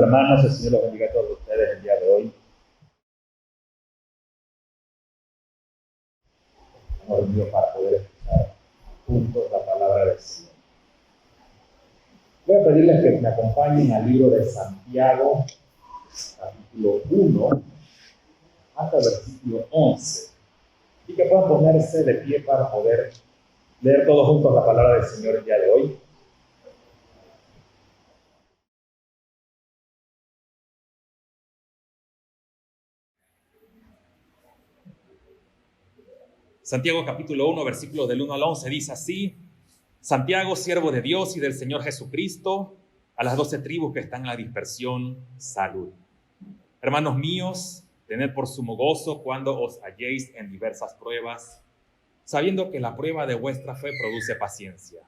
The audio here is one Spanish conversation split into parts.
hermanos, el Señor los bendiga a todos ustedes el día de hoy. Estamos reunidos para poder escuchar juntos la palabra del Señor. Voy a pedirles que me acompañen al libro de Santiago, capítulo 1, hasta el versículo 11, y que puedan ponerse de pie para poder leer todos juntos la palabra del Señor el día de hoy. Santiago capítulo 1, versículos del 1 al 11, dice así: Santiago, siervo de Dios y del Señor Jesucristo, a las 12 tribus que están en la dispersión, salud. Hermanos míos, tened por sumo gozo cuando os halléis en diversas pruebas, sabiendo que la prueba de vuestra fe produce paciencia.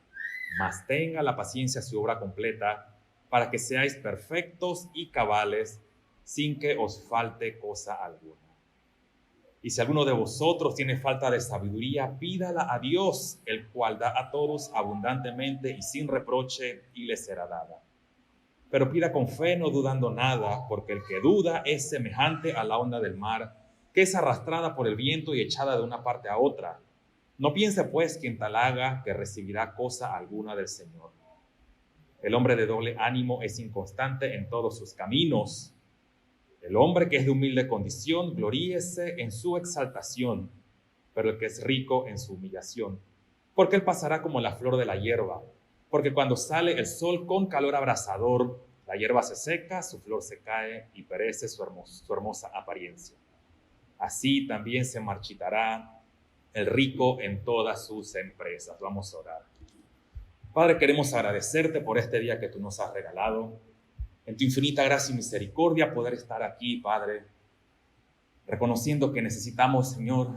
Mas tenga la paciencia su obra completa, para que seáis perfectos y cabales, sin que os falte cosa alguna. Y si alguno de vosotros tiene falta de sabiduría, pídala a Dios, el cual da a todos abundantemente y sin reproche, y le será dada. Pero pida con fe, no dudando nada, porque el que duda es semejante a la onda del mar, que es arrastrada por el viento y echada de una parte a otra. No piense pues quien tal haga que recibirá cosa alguna del Señor. El hombre de doble ánimo es inconstante en todos sus caminos. El hombre que es de humilde condición, gloríese en su exaltación, pero el que es rico en su humillación. Porque él pasará como la flor de la hierba, porque cuando sale el sol con calor abrasador, la hierba se seca, su flor se cae y perece su hermosa apariencia. Así también se marchitará el rico en todas sus empresas. Vamos a orar. Padre, queremos agradecerte por este día que tú nos has regalado. En tu infinita gracia y misericordia poder estar aquí, Padre, reconociendo que necesitamos, Señor,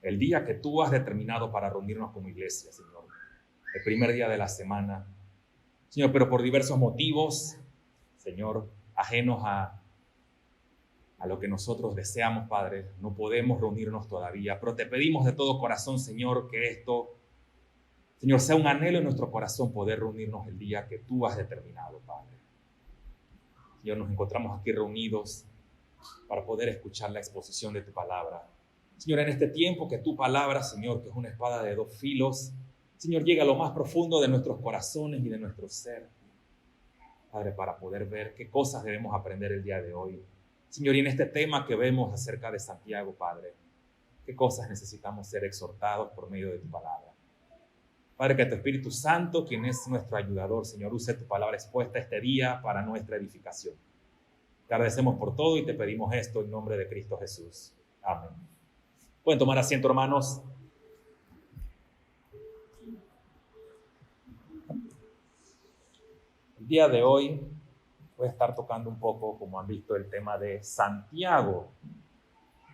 el día que tú has determinado para reunirnos como iglesia, Señor, el primer día de la semana, Señor, pero por diversos motivos, Señor, ajenos a lo que nosotros deseamos, Padre, no podemos reunirnos todavía, pero te pedimos de todo corazón, Señor, que esto, Señor, sea un anhelo en nuestro corazón poder reunirnos el día que tú has determinado, Padre. Señor, nos encontramos aquí reunidos para poder escuchar la exposición de tu palabra. Señor, en este tiempo que tu palabra, Señor, que es una espada de dos filos, Señor, llega a lo más profundo de nuestros corazones y de nuestro ser. Padre, para poder ver qué cosas debemos aprender el día de hoy. Señor, y en este tema que vemos acerca de Santiago, Padre, qué cosas necesitamos ser exhortados por medio de tu palabra. Padre, que tu Espíritu Santo, quien es nuestro ayudador, Señor, use tu palabra expuesta este día para nuestra edificación. Te agradecemos por todo y te pedimos esto en nombre de Cristo Jesús. Amén. Pueden tomar asiento, hermanos. El día de hoy voy a estar tocando un poco, como han visto, el tema de Santiago.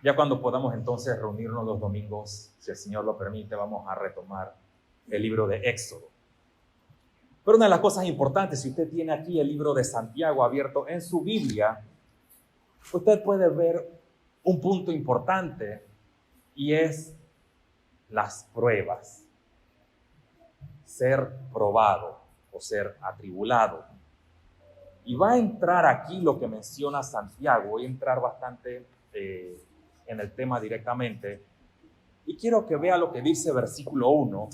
Ya cuando podamos entonces reunirnos los domingos, si el Señor lo permite, vamos a retomar el libro de Éxodo. Pero una de las cosas importantes, si usted tiene aquí el libro de Santiago abierto en su Biblia, usted puede ver un punto importante y es las pruebas. Ser probado o ser atribulado. Y va a entrar aquí lo que menciona Santiago. Voy a entrar bastante en el tema directamente. Y quiero que vea lo que dice versículo 1. Voy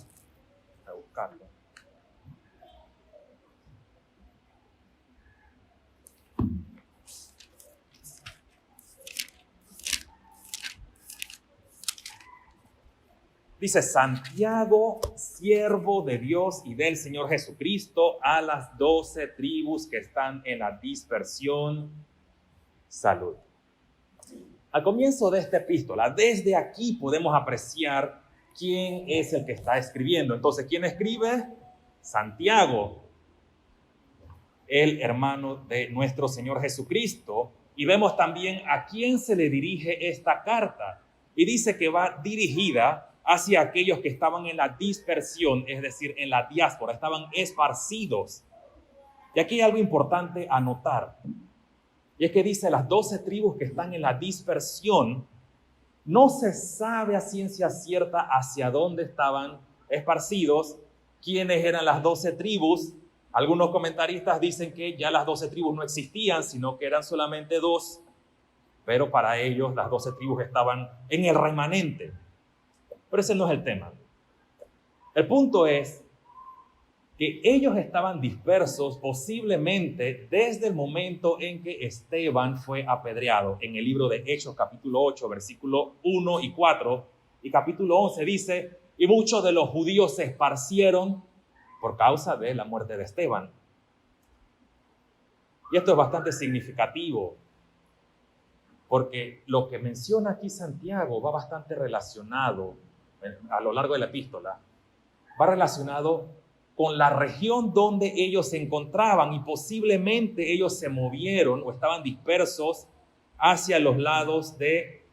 a buscarlo. Dice: Santiago, siervo de Dios y del Señor Jesucristo, a las 12 tribus que están en la dispersión, salud. Al comienzo de esta epístola, desde aquí podemos apreciar quién es el que está escribiendo. Entonces, ¿quién escribe? Santiago, el hermano de nuestro Señor Jesucristo. Y vemos también a quién se le dirige esta carta. Y dice que va dirigida hacia aquellos que estaban en la dispersión, es decir, en la diáspora, estaban esparcidos. Y aquí hay algo importante a notar. Y es que dice las 12 tribus que están en la dispersión, no se sabe a ciencia cierta hacia dónde estaban esparcidos, quiénes eran las 12 tribus, Algunos comentaristas dicen que ya las 12 tribus no existían, sino que eran solamente 2, pero para ellos las 12 tribus estaban en el remanente. Pero ese no es el tema. El punto es que ellos estaban dispersos posiblemente desde el momento en que Esteban fue apedreado. En el libro de Hechos, capítulo 8, versículo 1 y 4, y capítulo 11 dice, y muchos de los judíos se esparcieron por causa de la muerte de Esteban. Y esto es bastante significativo, porque lo que menciona aquí Santiago va bastante relacionado, a lo largo de la epístola, va relacionado con la región donde ellos se encontraban, y posiblemente ellos se movieron o estaban dispersos hacia los lados de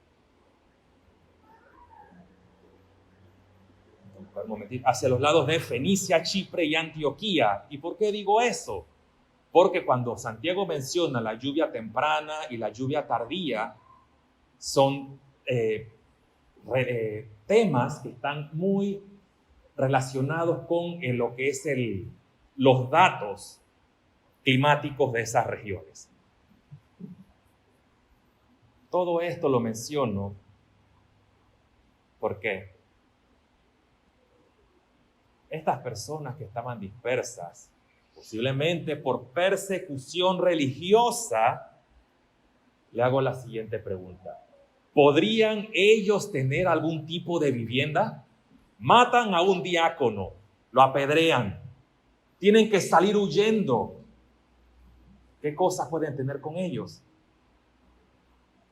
Fenicia, Chipre y Antioquía. ¿Y por qué digo eso? Porque cuando Santiago menciona la lluvia temprana y la lluvia tardía, son temas que están muy relacionados con lo que es los datos climáticos de esas regiones. Todo esto lo menciono porque estas personas que estaban dispersas, posiblemente por persecución religiosa, le hago la siguiente pregunta. ¿Podrían ellos tener algún tipo de vivienda? Matan a un diácono, lo apedrean, tienen que salir huyendo. ¿Qué cosas pueden tener con ellos?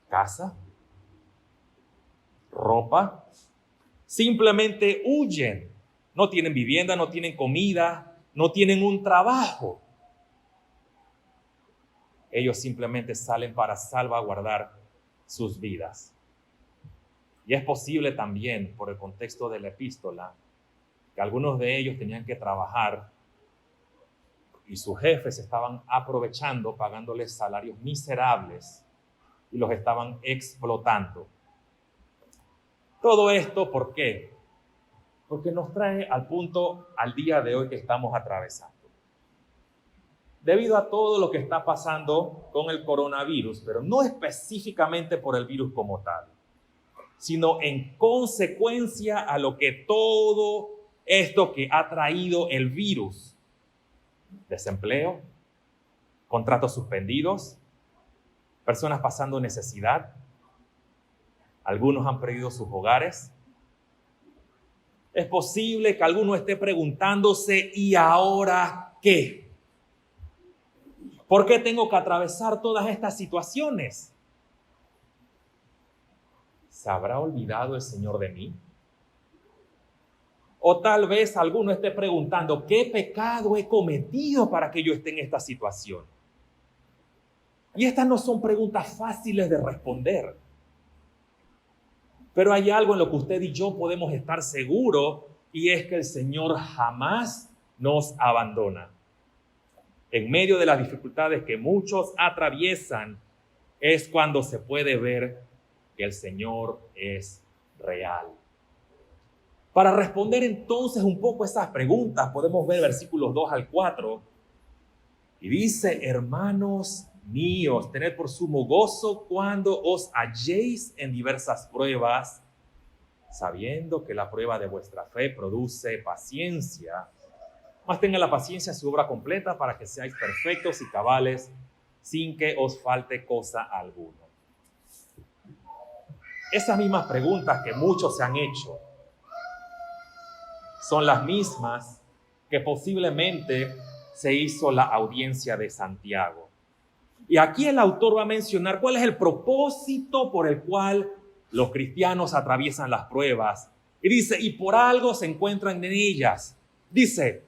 ¿Casa? ¿Ropa? Simplemente huyen. No tienen vivienda, no tienen comida, no tienen un trabajo. Ellos simplemente salen para salvaguardar sus vidas. Y es posible también, por el contexto de la epístola, que algunos de ellos tenían que trabajar y sus jefes estaban aprovechando, pagándoles salarios miserables y los estaban explotando. Todo esto, ¿por qué? Porque nos trae al punto, al día de hoy que estamos atravesando. Debido a todo lo que está pasando con el coronavirus, pero no específicamente por el virus como tal, sino en consecuencia a lo que todo esto que ha traído el virus, desempleo, contratos suspendidos, personas pasando necesidad, algunos han perdido sus hogares. Es posible que alguno esté preguntándose, ¿y ahora qué? ¿Por qué tengo que atravesar todas estas situaciones? ¿Se habrá olvidado el Señor de mí? O tal vez alguno esté preguntando, ¿qué pecado he cometido para que yo esté en esta situación? Y estas no son preguntas fáciles de responder. Pero hay algo en lo que usted y yo podemos estar seguros, y es que el Señor jamás nos abandona. En medio de las dificultades que muchos atraviesan, es cuando se puede ver que el Señor es real. Para responder entonces un poco esas preguntas, podemos ver versículos 2 al 4, y dice, hermanos míos, tened por sumo gozo cuando os halléis en diversas pruebas, sabiendo que la prueba de vuestra fe produce paciencia. Mas tenga la paciencia su obra completa para que seáis perfectos y cabales, sin que os falte cosa alguna. Esas mismas preguntas que muchos se han hecho son las mismas que posiblemente se hizo la audiencia de Santiago. Y aquí el autor va a mencionar cuál es el propósito por el cual los cristianos atraviesan las pruebas. Y dice, y por algo se encuentran en ellas. Dice,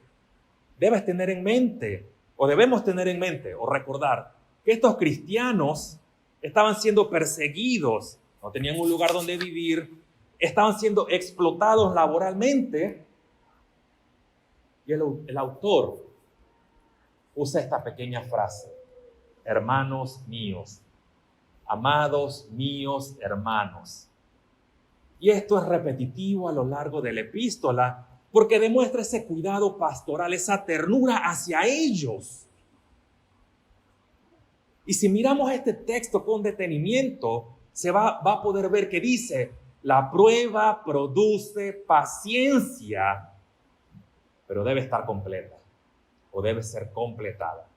debemos tener en mente o recordar que estos cristianos estaban siendo perseguidos, no tenían un lugar donde vivir, estaban siendo explotados laboralmente. Y el autor usa esta pequeña frase, hermanos míos, amados míos hermanos. Y esto es repetitivo a lo largo de la epístola, porque demuestra ese cuidado pastoral, esa ternura hacia ellos. Y si miramos este texto con detenimiento, se va a poder ver que dice, la prueba produce paciencia, pero debe estar completa o debe ser completada.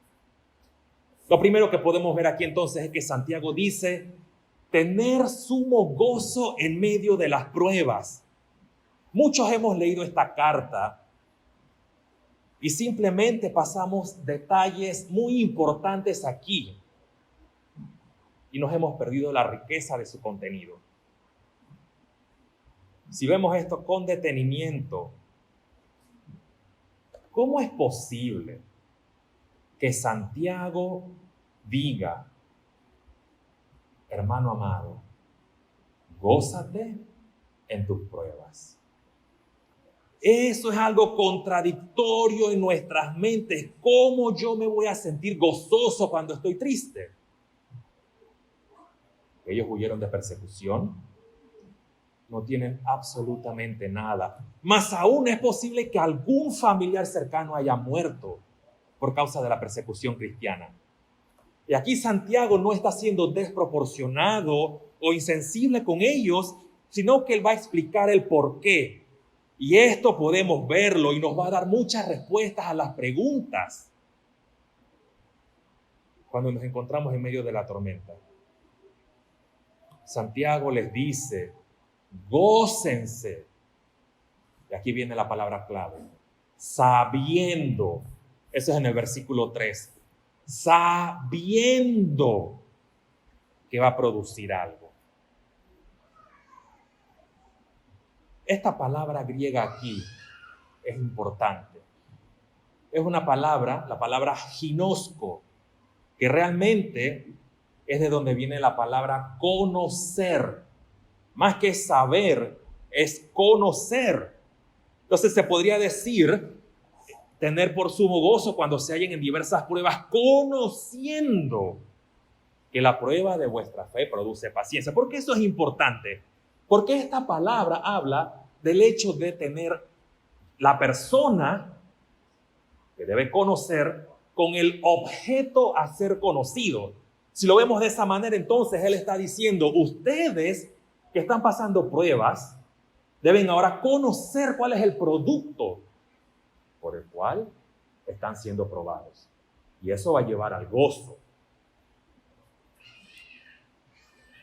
Lo primero que podemos ver aquí entonces es que Santiago dice, tener sumo gozo en medio de las pruebas. Muchos hemos leído esta carta y simplemente pasamos detalles muy importantes aquí y nos hemos perdido la riqueza de su contenido. Si vemos esto con detenimiento, ¿cómo es posible que Santiago diga, hermano amado, gózate en tus pruebas? Eso es algo contradictorio en nuestras mentes. ¿Cómo yo me voy a sentir gozoso cuando estoy triste? Ellos huyeron de persecución, no tienen absolutamente nada. Más aún es posible que algún familiar cercano haya muerto por causa de la persecución cristiana. Y aquí Santiago no está siendo desproporcionado o insensible con ellos, sino que él va a explicar el porqué. Y esto podemos verlo y nos va a dar muchas respuestas a las preguntas cuando nos encontramos en medio de la tormenta. Santiago les dice, gócense. Y aquí viene la palabra clave. Sabiendo. Eso es en el versículo 3. Sabiendo que va a producir algo. Esta palabra griega aquí es importante. Es una palabra, la palabra ginosko, que realmente es de donde viene la palabra conocer. Más que saber, es conocer. Entonces se podría decir, tener por sumo gozo cuando se hallen en diversas pruebas, conociendo que la prueba de vuestra fe produce paciencia. ¿Por qué eso es importante? Porque esta palabra habla del hecho de tener la persona que debe conocer con el objeto a ser conocido. Si lo vemos de esa manera, entonces él está diciendo, ustedes que están pasando pruebas, deben ahora conocer cuál es el producto por el cual están siendo probados. Y eso va a llevar al gozo.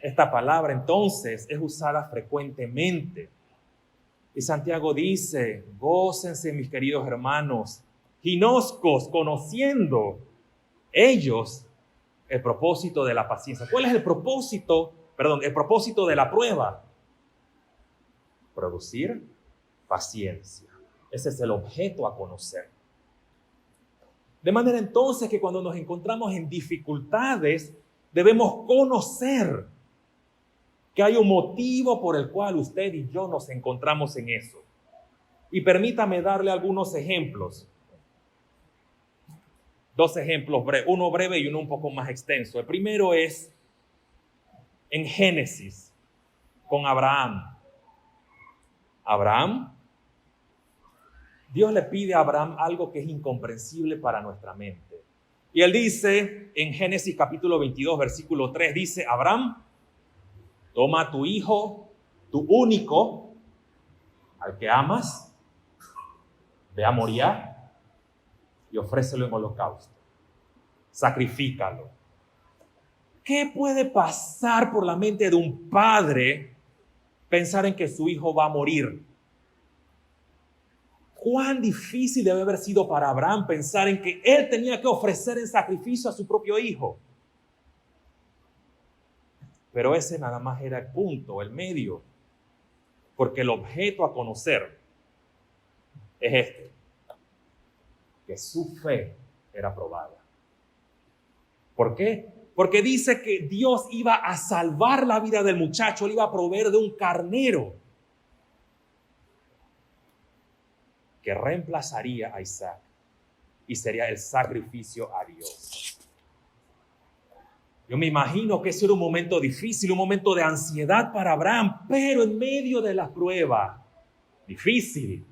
Esta palabra entonces es usada frecuentemente. Y Santiago dice, gócense mis queridos hermanos, ginoskos, conociendo ellos el propósito de la paciencia. ¿Cuál es el propósito? El propósito de la prueba. Producir paciencia. Ese es el objeto a conocer. De manera entonces que cuando nos encontramos en dificultades, debemos conocer que hay un motivo por el cual usted y yo nos encontramos en eso. Y permítame darle algunos ejemplos. Dos ejemplos, uno breve y uno un poco más extenso. El primero es en Génesis, con Abraham. Dios le pide a Abraham algo que es incomprensible para nuestra mente. Y él dice en Génesis capítulo 22, versículo 3, dice, Abraham, toma a tu hijo, tu único, al que amas, ve a Moriah y ofrécelo en holocausto. Sacrifícalo. ¿Qué puede pasar por la mente de un padre pensar en que su hijo va a morir? ¿Cuán difícil debe haber sido para Abraham pensar en que él tenía que ofrecer en sacrificio a su propio hijo? Pero ese nada más era el punto, el medio. Porque el objeto a conocer es este. Que su fe era probada. ¿Por qué? Porque dice que Dios iba a salvar la vida del muchacho, le iba a proveer de un carnero que reemplazaría a Isaac y sería el sacrificio a Dios. Yo me imagino que ese era un momento difícil, un momento de ansiedad para Abraham, pero en medio de la prueba difícil,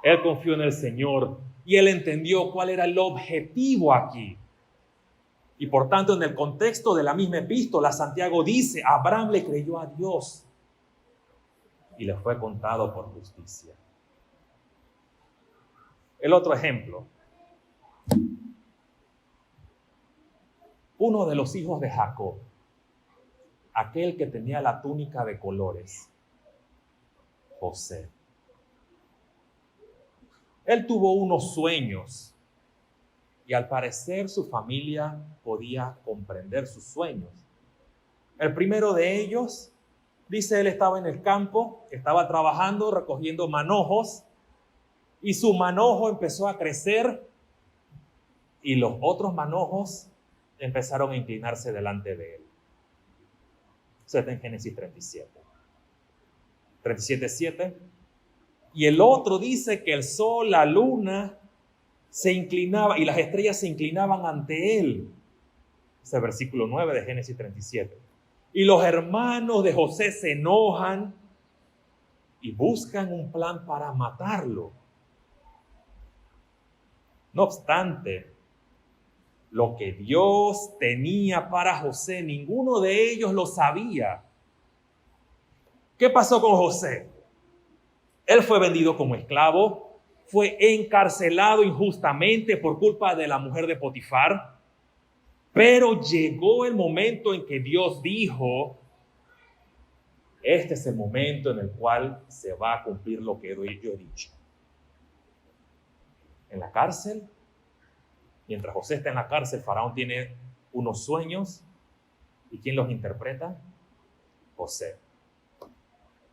Él confió en el Señor y él entendió cuál era el objetivo aquí. Y por tanto, en el contexto de la misma epístola, Santiago dice, Abraham le creyó a Dios y le fue contado por justicia. El otro ejemplo. Uno de los hijos de Jacob, aquel que tenía la túnica de colores, José. Él tuvo unos sueños y al parecer su familia podía comprender sus sueños. El primero de ellos, dice, él estaba en el campo, estaba trabajando, recogiendo manojos y su manojo empezó a crecer y los otros manojos empezaron a inclinarse delante de él. Eso está en Génesis 37. 37:7. Y el otro dice que el sol, la luna, se inclinaba y las estrellas se inclinaban ante él. Ese versículo 9 de Génesis 37. Y los hermanos de José se enojan y buscan un plan para matarlo. No obstante, lo que Dios tenía para José, ninguno de ellos lo sabía. ¿Qué pasó con José? Él fue vendido como esclavo, fue encarcelado injustamente por culpa de la mujer de Potifar, pero llegó el momento en que Dios dijo, este es el momento en el cual se va a cumplir lo que yo he dicho. En la cárcel, mientras José está en la cárcel, Faraón tiene unos sueños. ¿Y quién los interpreta? José.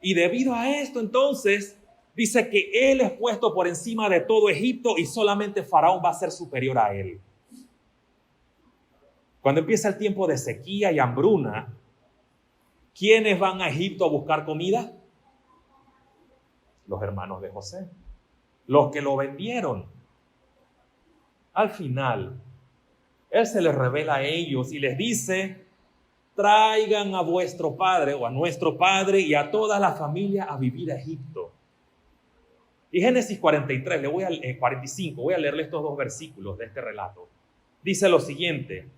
Y debido a esto, entonces, dice que él es puesto por encima de todo Egipto y solamente Faraón va a ser superior a él. Cuando empieza el tiempo de sequía y hambruna, ¿quiénes van a Egipto a buscar comida? Los hermanos de José, los que lo vendieron. Al final, él se les revela a ellos y les dice, traigan a vuestro padre o a nuestro padre y a toda la familia a vivir a Egipto. Y Génesis 43, 45, voy a leerle estos dos versículos de este relato. Dice lo siguiente,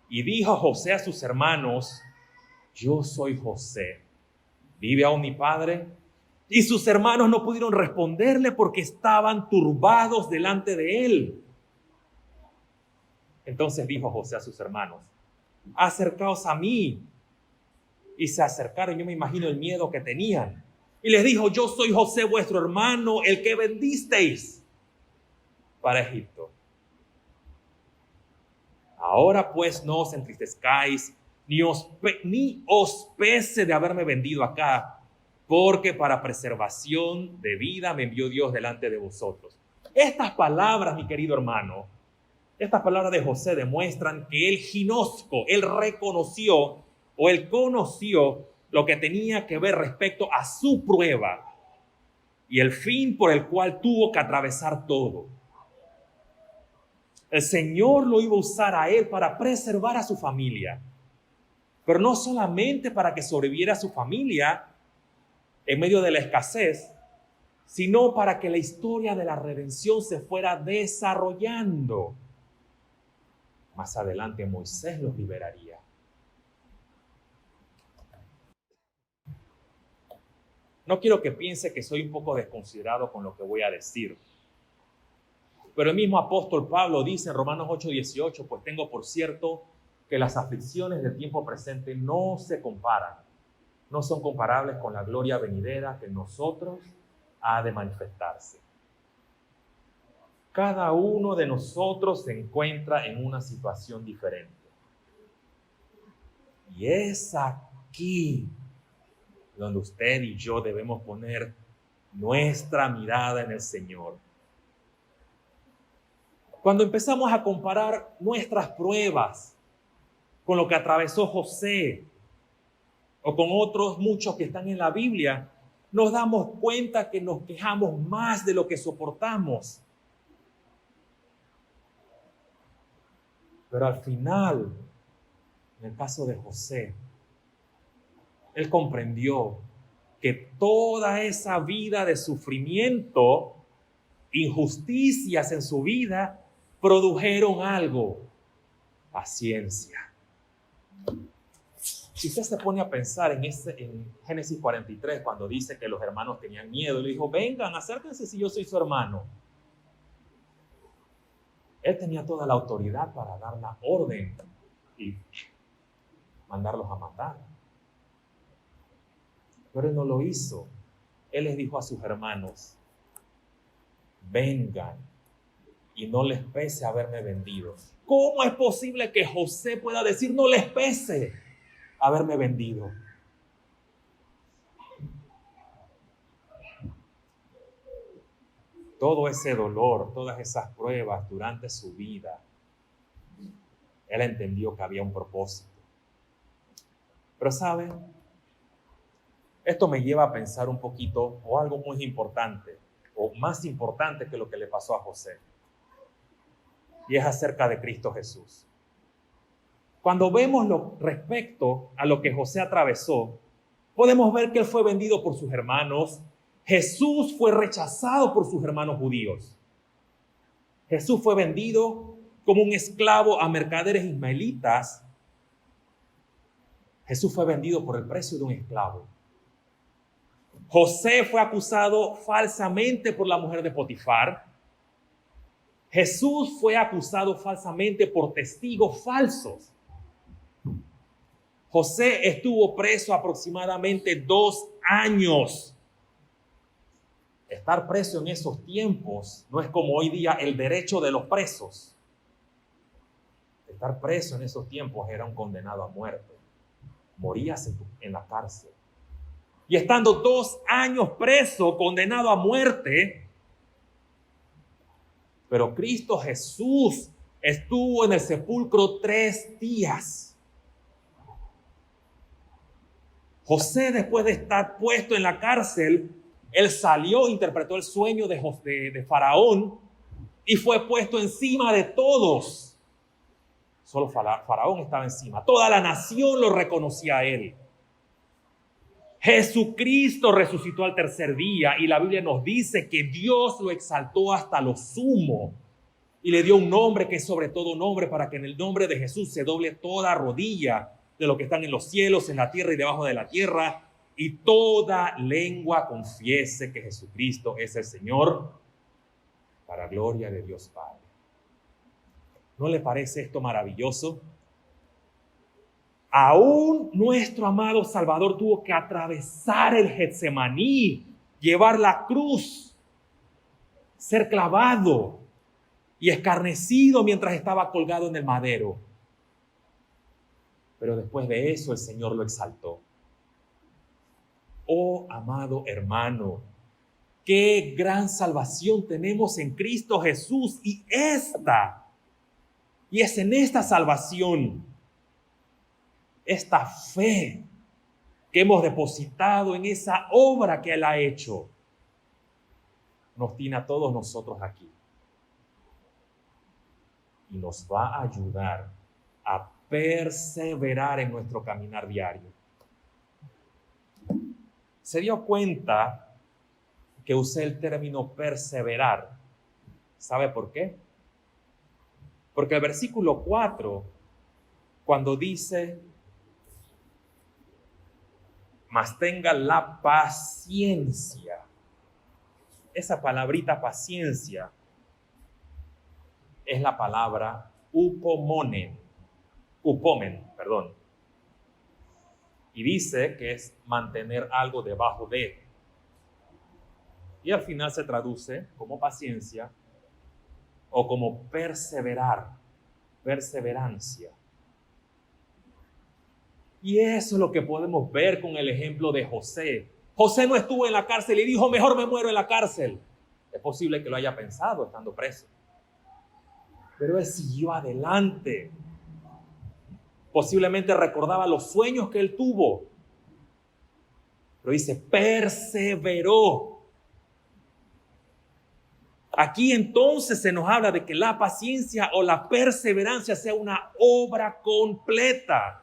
y dijo José a sus hermanos, yo soy José, ¿vive aún mi padre? Y sus hermanos no pudieron responderle porque estaban turbados delante de él. Entonces dijo José a sus hermanos, acercaos a mí. Y se acercaron, yo me imagino el miedo que tenían. Y les dijo, yo soy José vuestro hermano, el que vendisteis para Egipto. Ahora pues no os entristezcáis, ni os pese de haberme vendido acá, porque para preservación de vida me envió Dios delante de vosotros. Estas palabras, mi querido hermano, estas palabras de José demuestran que él ginosco, él reconoció o él conoció lo que tenía que ver respecto a su prueba y el fin por el cual tuvo que atravesar todo. El Señor lo iba a usar a él para preservar a su familia, pero no solamente para que sobreviviera su familia en medio de la escasez, sino para que la historia de la redención se fuera desarrollando. Más adelante Moisés los liberaría. No quiero que piense que soy un poco desconsiderado con lo que voy a decir. Pero el mismo apóstol Pablo dice en Romanos 8:18, pues tengo por cierto que las aflicciones del tiempo presente no se comparan, no son comparables con la gloria venidera que en nosotros ha de manifestarse. Cada uno de nosotros se encuentra en una situación diferente. Y es aquí donde usted y yo debemos poner nuestra mirada en el Señor. Cuando empezamos a comparar nuestras pruebas con lo que atravesó José o con otros muchos que están en la Biblia, nos damos cuenta que nos quejamos más de lo que soportamos. Pero al final, en el caso de José, él comprendió que toda esa vida de sufrimiento injusticias en su vida produjeron algo: paciencia. Si usted se pone a pensar en Génesis 43, cuando dice que los hermanos tenían miedo, le dijo: vengan, acérquense si yo soy su hermano. Él tenía toda la autoridad para dar la orden y mandarlos a matar. Pero él no lo hizo. Él les dijo a sus hermanos: vengan, y no les pese haberme vendido. ¿Cómo es posible que José pueda decir no les pese haberme vendido? Todo ese dolor, todas esas pruebas durante su vida, él entendió que había un propósito. Pero ¿saben? Esto me lleva a pensar un poquito, o algo muy importante, o más importante que lo que le pasó a José. Y es acerca de Cristo Jesús. Cuando vemos respecto a lo que José atravesó, podemos ver que él fue vendido por sus hermanos. Jesús fue rechazado por sus hermanos judíos. Jesús fue vendido como un esclavo a mercaderes ismaelitas. Jesús fue vendido por el precio de un esclavo. José fue acusado falsamente por la mujer de Potifar. Jesús fue acusado falsamente por testigos falsos. José estuvo preso aproximadamente 2 años. Estar preso en esos tiempos no es como hoy día el derecho de los presos. Estar preso en esos tiempos era un condenado a muerte. Morías en la cárcel. Y estando 2 años preso, condenado a muerte, pero Cristo Jesús estuvo en el sepulcro 3 días. José, después de estar puesto en la cárcel, él salió, interpretó el sueño de Faraón y fue puesto encima de todos. Solo Faraón estaba encima. Toda la nación lo reconocía a él. Jesucristo resucitó al 3er día y la Biblia nos dice que Dios lo exaltó hasta lo sumo y le dio un nombre que es sobre todo nombre, para que en el nombre de Jesús se doble toda rodilla de lo que están en los cielos, en la tierra y debajo de la tierra, y toda lengua confiese que Jesucristo es el Señor, para gloria de Dios Padre. ¿No le parece esto maravilloso? Aún nuestro amado Salvador tuvo que atravesar el Getsemaní, llevar la cruz, ser clavado y escarnecido mientras estaba colgado en el madero. Pero después de eso el Señor lo exaltó. Oh, amado hermano, qué gran salvación tenemos en Cristo Jesús, y es en esta salvación, esta fe que hemos depositado en esa obra que Él ha hecho, nos tiene a todos nosotros aquí y nos va a ayudar a perseverar en nuestro caminar diario. ¿Se dio cuenta que usé el término perseverar? ¿Sabe por qué? Porque el versículo 4, cuando dice: mas tenga la paciencia. Esa palabrita paciencia es la palabra upomen, y dice que es mantener algo debajo de. Y al final se traduce como paciencia o como perseverar, perseverancia. Y eso es lo que podemos ver con el ejemplo de José. José no estuvo en la cárcel y dijo: mejor me muero en la cárcel. Es posible que lo haya pensado estando preso, pero él siguió adelante. Posiblemente recordaba los sueños que él tuvo, pero dice: perseveró. Aquí entonces se nos habla de que la paciencia o la perseverancia sea una obra completa.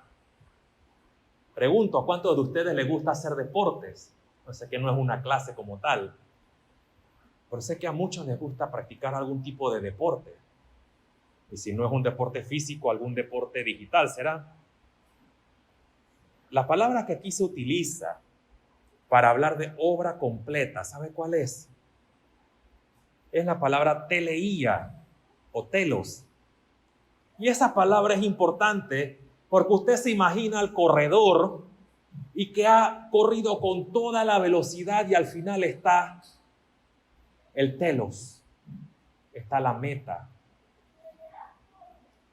Pregunto, ¿a cuántos de ustedes les gusta hacer deportes? No sé, que no es una clase como tal. Pero sé que a muchos les gusta practicar algún tipo de deporte. Y si no es un deporte físico, algún deporte digital será. La palabra que aquí se utiliza para hablar de obra completa, ¿sabe cuál es? Es la palabra teleía o telos. Y esa palabra es importante porque usted se imagina al corredor y que ha corrido con toda la velocidad y al final está el telos, está la meta.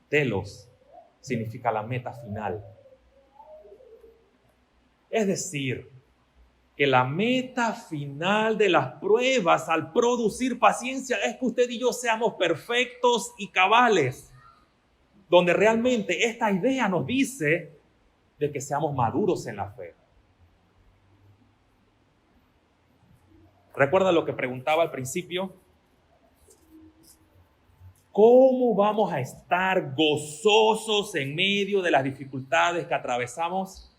Telos significa la meta final. Es decir, que la meta final de las pruebas al producir paciencia es que usted y yo seamos perfectos y cabales, donde realmente esta idea nos dice de que seamos maduros en la fe. ¿Recuerda lo que preguntaba al principio? ¿Cómo vamos a estar gozosos en medio de las dificultades que atravesamos?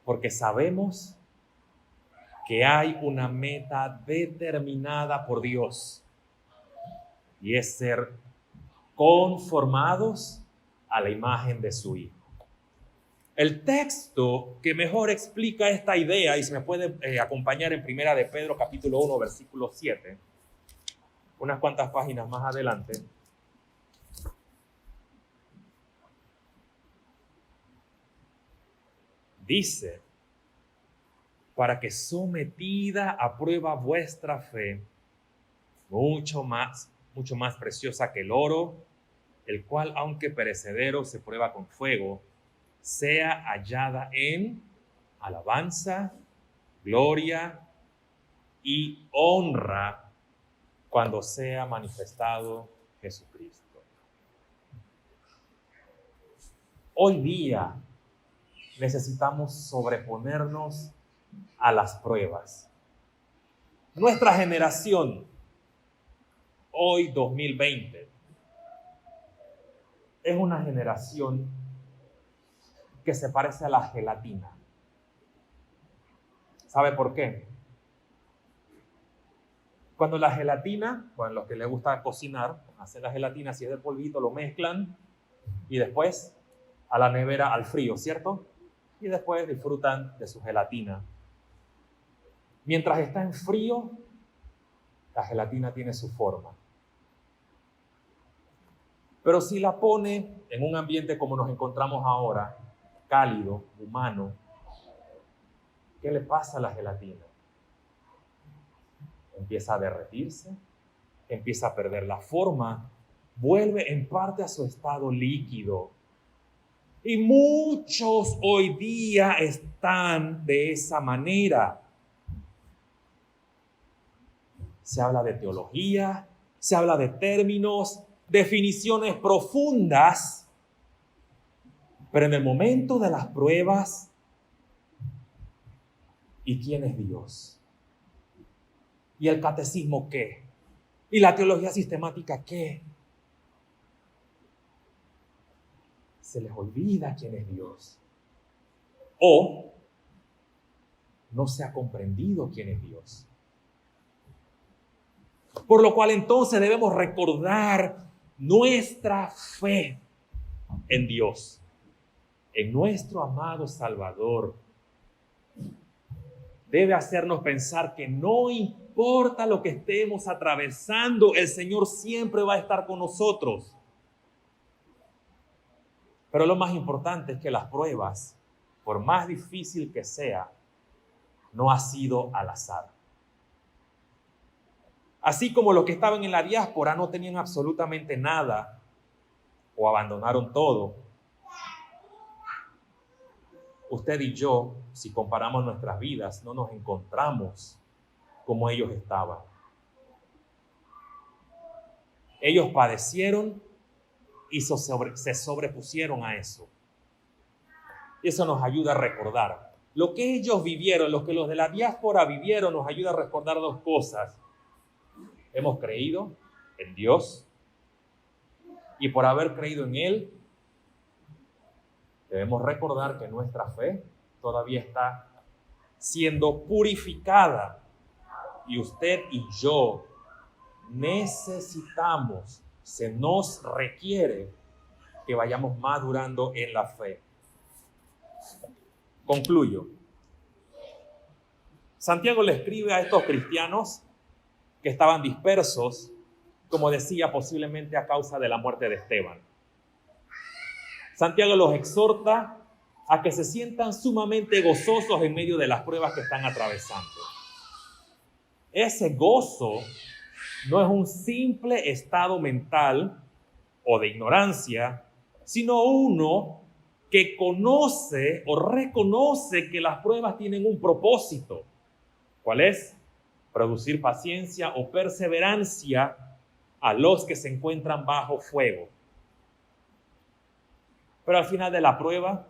Porque sabemos que hay una meta determinada por Dios y es ser conformados a la imagen de su Hijo. El texto que mejor explica esta idea, y si me puede acompañar en Primera de Pedro capítulo 1 versículo 7, unas cuantas páginas más adelante, dice: para que sometida a prueba vuestra fe, mucho más preciosa que el oro, el cual aunque perecedero se prueba con fuego, sea hallada en alabanza, gloria y honra cuando sea manifestado Jesucristo. Hoy día necesitamos sobreponernos a las pruebas. Nuestra generación, hoy 2020, es una generación que se parece a la gelatina. ¿Sabe por qué? Cuando la gelatina, bueno, los que les gusta cocinar, hacer la gelatina, si es de polvito, lo mezclan y después a la nevera al frío, ¿cierto? Y después disfrutan de su gelatina. Mientras está en frío, la gelatina tiene su forma. Pero si la pone en un ambiente como nos encontramos ahora, cálido, humano, ¿qué le pasa a la gelatina? Empieza a derretirse, empieza a perder la forma, vuelve en parte a su estado líquido. Y muchos hoy día están de esa manera. Se habla de teología, se habla de términos, definiciones profundas, pero en el momento de las pruebas, ¿y quién es Dios? ¿Y el catecismo qué? ¿Y la teología sistemática qué? Se les olvida quién es Dios. O no se ha comprendido quién es Dios. Por lo cual entonces debemos recordar nuestra fe en Dios, en nuestro amado Salvador. Debe hacernos pensar que no importa lo que estemos atravesando, el Señor siempre va a estar con nosotros. Pero lo más importante es que las pruebas, por más difícil que sea, no ha sido al azar. Así como los que estaban en la diáspora no tenían absolutamente nada o abandonaron todo, usted y yo, si comparamos nuestras vidas, no nos encontramos como ellos estaban. Ellos padecieron y se sobrepusieron a eso. Y eso nos ayuda a recordar. Lo que ellos vivieron, lo que los de la diáspora vivieron, nos ayuda a recordar dos cosas. Hemos creído en Dios y por haber creído en Él, debemos recordar que nuestra fe todavía está siendo purificada y usted y yo necesitamos, se nos requiere que vayamos madurando en la fe. Concluyo. Santiago le escribe a estos cristianos que estaban dispersos, como decía, posiblemente a causa de la muerte de Esteban. Santiago los exhorta a que se sientan sumamente gozosos en medio de las pruebas que están atravesando. Ese gozo no es un simple estado mental o de ignorancia, sino uno que conoce o reconoce que las pruebas tienen un propósito. ¿Cuál es? Producir paciencia o perseverancia a los que se encuentran bajo fuego. Pero al final de la prueba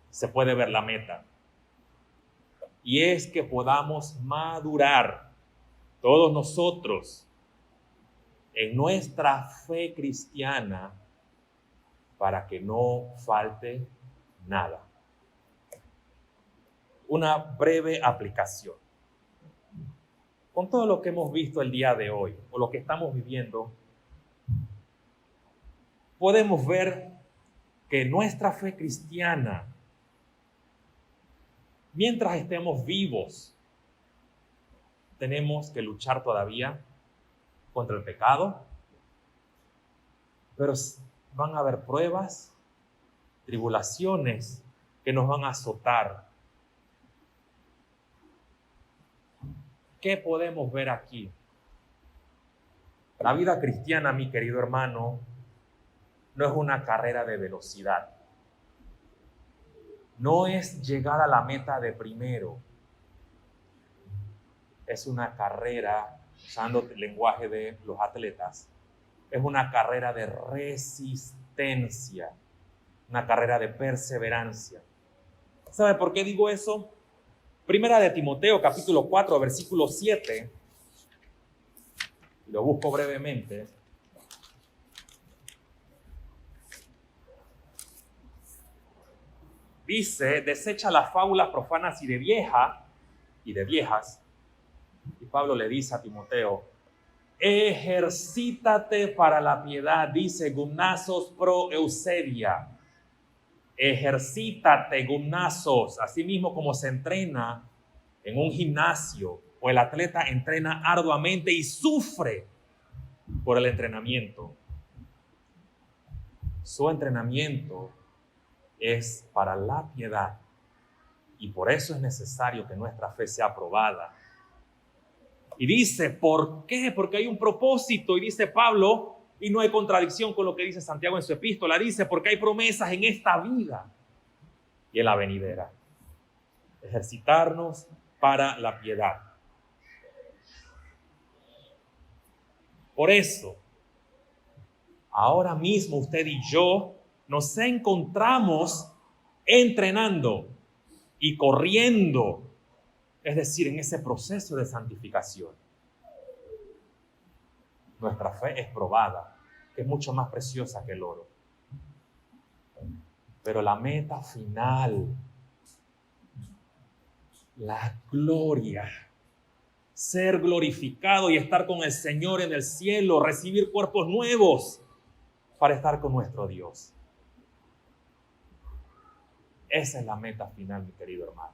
se puede ver la meta. Y es que podamos madurar todos nosotros en nuestra fe cristiana para que no falte nada. Una breve aplicación. Con todo lo que hemos visto el día de hoy o lo que estamos viviendo, podemos ver que nuestra fe cristiana, mientras estemos vivos, tenemos que luchar todavía contra el pecado, pero van a haber pruebas, tribulaciones que nos van a azotar. ¿Qué podemos ver aquí? La vida cristiana, mi querido hermano, no es una carrera de velocidad. No es llegar a la meta de primero. Es una carrera, usando el lenguaje de los atletas, es una carrera de resistencia, una carrera de perseverancia. ¿Sabe por qué digo eso? Primera de Timoteo, capítulo 4, versículo 7. Lo busco brevemente. Dice, desecha las fábulas profanas y de viejas. Y Pablo le dice a Timoteo, ejercítate para la piedad, dice gumnasos pro Eusebia. Ejercítate, gumnasos, así mismo como se entrena en un gimnasio o el atleta entrena arduamente y sufre por el entrenamiento. Su entrenamiento es para la piedad y por eso es necesario que nuestra fe sea probada. Y dice, ¿por qué? Porque hay un propósito, y dice Pablo, y no hay contradicción con lo que dice Santiago en su epístola, dice, porque hay promesas en esta vida y en la venidera. Ejercitarnos para la piedad. Por eso, ahora mismo usted y yo nos encontramos entrenando y corriendo, es decir, en ese proceso de santificación. Nuestra fe es probada, que es mucho más preciosa que el oro. Pero la meta final, la gloria, ser glorificado y estar con el Señor en el cielo, recibir cuerpos nuevos para estar con nuestro Dios. Esa es la meta final, mi querido hermano.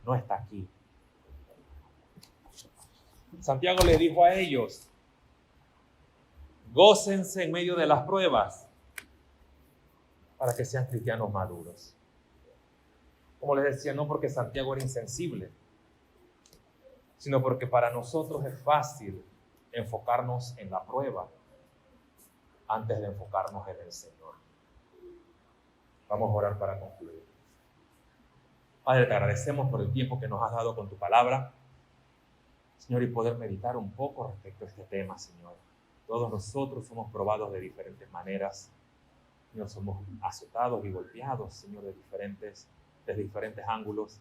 No está aquí. Santiago les dijo a ellos, gócense en medio de las pruebas para que sean cristianos maduros. Como les decía, no porque Santiago era insensible, sino porque para nosotros es fácil enfocarnos en la prueba antes de enfocarnos en el Señor. Vamos a orar para concluir. Padre, te agradecemos por el tiempo que nos has dado con tu palabra, Señor, y poder meditar un poco respecto a este tema, Señor. Todos nosotros somos probados de diferentes maneras, Señor, somos azotados y golpeados, Señor, desde diferentes ángulos.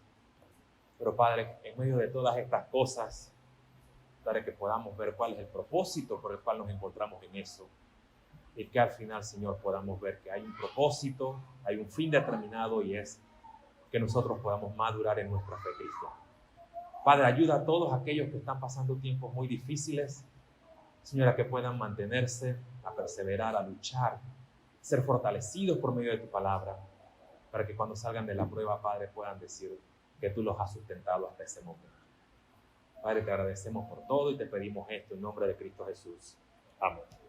Pero, Padre, en medio de todas estas cosas, Padre, que podamos ver cuál es el propósito por el cual nos encontramos en eso. Y que al final, Señor, podamos ver que hay un propósito, hay un fin determinado y es que nosotros podamos madurar en nuestra fe cristiana. Padre, ayuda a todos aquellos que están pasando tiempos muy difíciles, Señora, que puedan mantenerse, a perseverar, a luchar, ser fortalecidos por medio de tu palabra, para que cuando salgan de la prueba, Padre, puedan decir que tú los has sustentado hasta ese momento. Padre, te agradecemos por todo y te pedimos esto en nombre de Cristo Jesús. Amén.